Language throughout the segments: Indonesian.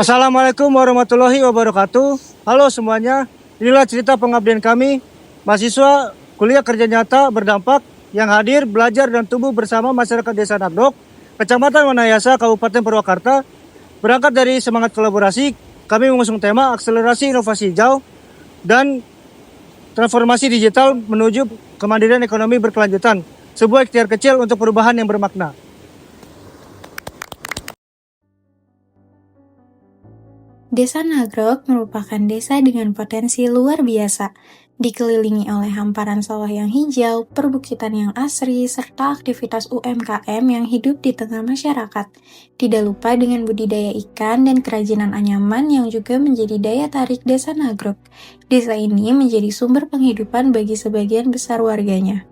Assalamualaikum warahmatullahi wabarakatuh. Halo semuanya, inilah cerita pengabdian kami, mahasiswa kuliah kerja nyata berdampak yang hadir, belajar dan tumbuh bersama masyarakat Desa Nagrog, Kecamatan Wanayasa, Kabupaten Purwakarta. Berangkat dari semangat kolaborasi, kami mengusung tema akselerasi inovasi hijau dan transformasi digital menuju kemandirian ekonomi berkelanjutan, sebuah ikhtiar kecil untuk perubahan yang bermakna. Desa Nagrog merupakan desa dengan potensi luar biasa, dikelilingi oleh hamparan sawah yang hijau, perbukitan yang asri, serta aktivitas UMKM yang hidup di tengah masyarakat. Tidak lupa dengan budidaya ikan dan kerajinan anyaman yang juga menjadi daya tarik Desa Nagrog. Desa ini menjadi sumber penghidupan bagi sebagian besar warganya.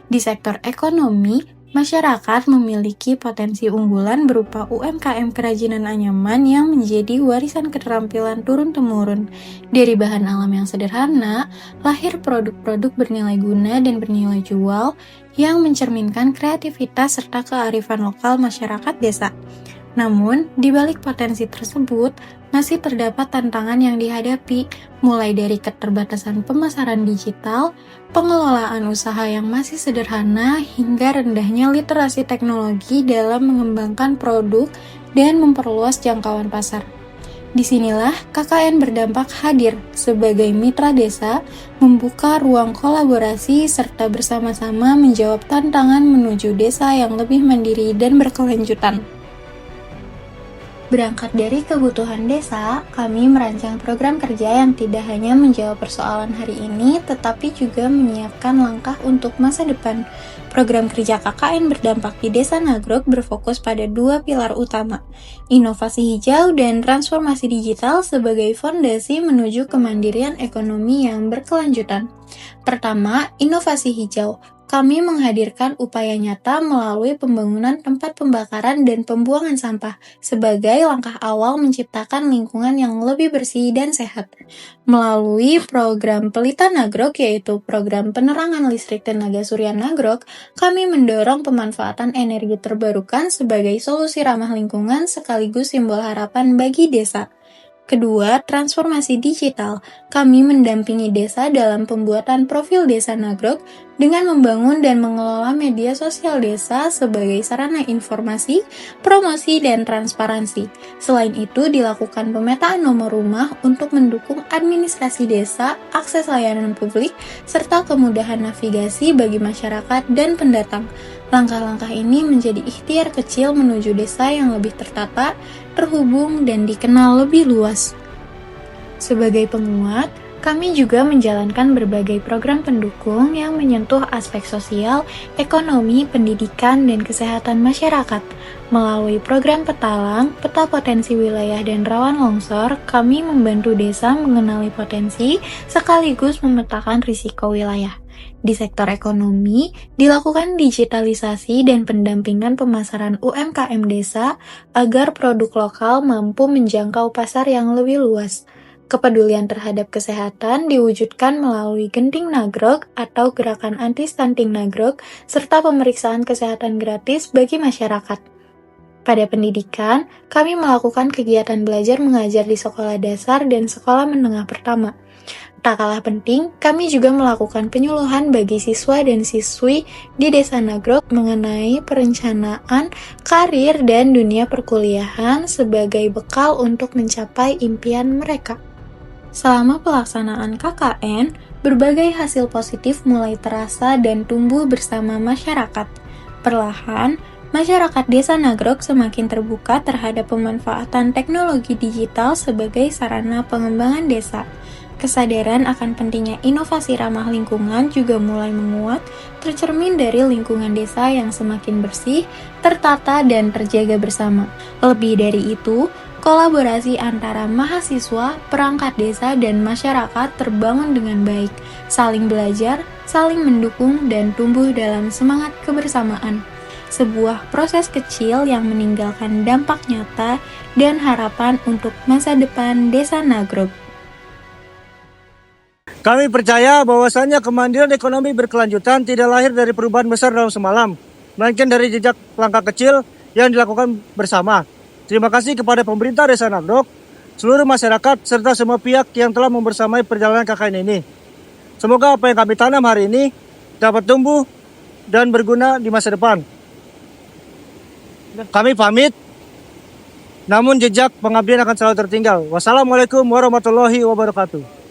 Di sektor ekonomi, masyarakat memiliki potensi unggulan berupa UMKM kerajinan anyaman yang menjadi warisan keterampilan turun-temurun. Dari bahan alam yang sederhana, lahir produk-produk bernilai guna dan bernilai jual yang mencerminkan kreativitas serta kearifan lokal masyarakat desa. Namun, di balik potensi tersebut, masih terdapat tantangan yang dihadapi, mulai dari keterbatasan pemasaran digital, pengelolaan usaha yang masih sederhana, hingga rendahnya literasi teknologi dalam mengembangkan produk dan memperluas jangkauan pasar. Disinilah KKN Berdampak hadir sebagai mitra desa, membuka ruang kolaborasi serta bersama-sama menjawab tantangan menuju desa yang lebih mandiri dan berkelanjutan. Berangkat dari kebutuhan desa, kami merancang program kerja yang tidak hanya menjawab persoalan hari ini, tetapi juga menyiapkan langkah untuk masa depan. Program kerja KKN Berdampak di Desa Nagrog berfokus pada dua pilar utama, inovasi hijau dan transformasi digital sebagai fondasi menuju kemandirian ekonomi yang berkelanjutan. Pertama, inovasi hijau. Kami menghadirkan upaya nyata melalui pembangunan tempat pembakaran dan pembuangan sampah sebagai langkah awal menciptakan lingkungan yang lebih bersih dan sehat. Melalui program Pelita Nagrog, yaitu program penerangan listrik tenaga surya Nagrog, kami mendorong pemanfaatan energi terbarukan sebagai solusi ramah lingkungan sekaligus simbol harapan bagi desa. Kedua, transformasi digital. Kami mendampingi desa dalam pembuatan profil Desa Nagrog dengan membangun dan mengelola media sosial desa sebagai sarana informasi, promosi, dan transparansi. Selain itu, dilakukan pemetaan nomor rumah untuk mendukung administrasi desa, akses layanan publik, serta kemudahan navigasi bagi masyarakat dan pendatang. Langkah-langkah ini menjadi ikhtiar kecil menuju desa yang lebih tertata, terhubung, dan dikenal lebih luas. Sebagai penguat, kami juga menjalankan berbagai program pendukung yang menyentuh aspek sosial, ekonomi, pendidikan, dan kesehatan masyarakat. Melalui program Petalang, Peta Potensi Wilayah dan Rawan Longsor, kami membantu desa mengenali potensi sekaligus memetakan risiko wilayah. Di sektor ekonomi, dilakukan digitalisasi dan pendampingan pemasaran UMKM desa agar produk lokal mampu menjangkau pasar yang lebih luas. Kepedulian terhadap kesehatan diwujudkan melalui Genting Nagrog atau Gerakan Anti-Stunting Nagrog, serta pemeriksaan kesehatan gratis bagi masyarakat. Pada pendidikan, kami melakukan kegiatan belajar mengajar di sekolah dasar dan sekolah menengah pertama. Tak kalah penting, kami juga melakukan penyuluhan bagi siswa dan siswi di Desa Nagrog mengenai perencanaan karir dan dunia perkuliahan sebagai bekal untuk mencapai impian mereka. Selama pelaksanaan KKN, berbagai hasil positif mulai terasa dan tumbuh bersama masyarakat. Perlahan, masyarakat Desa Nagrog semakin terbuka terhadap pemanfaatan teknologi digital sebagai sarana pengembangan desa. Kesadaran akan pentingnya inovasi ramah lingkungan juga mulai menguat, tercermin dari lingkungan desa yang semakin bersih, tertata, dan terjaga bersama. Lebih dari itu, kolaborasi antara mahasiswa, perangkat desa, dan masyarakat terbangun dengan baik, saling belajar, saling mendukung, dan tumbuh dalam semangat kebersamaan. Sebuah proses kecil yang meninggalkan dampak nyata dan harapan untuk masa depan Desa Nagrog. Kami percaya bahwasannya kemandirian ekonomi berkelanjutan tidak lahir dari perubahan besar dalam semalam, melainkan dari jejak langkah kecil yang dilakukan bersama. Terima kasih kepada pemerintah Desa Nagrog, seluruh masyarakat, serta semua pihak yang telah membersamai perjalanan KKN ini. Semoga apa yang kami tanam hari ini dapat tumbuh dan berguna di masa depan. Kami pamit, namun jejak pengabdian akan selalu tertinggal. Wassalamualaikum warahmatullahi wabarakatuh.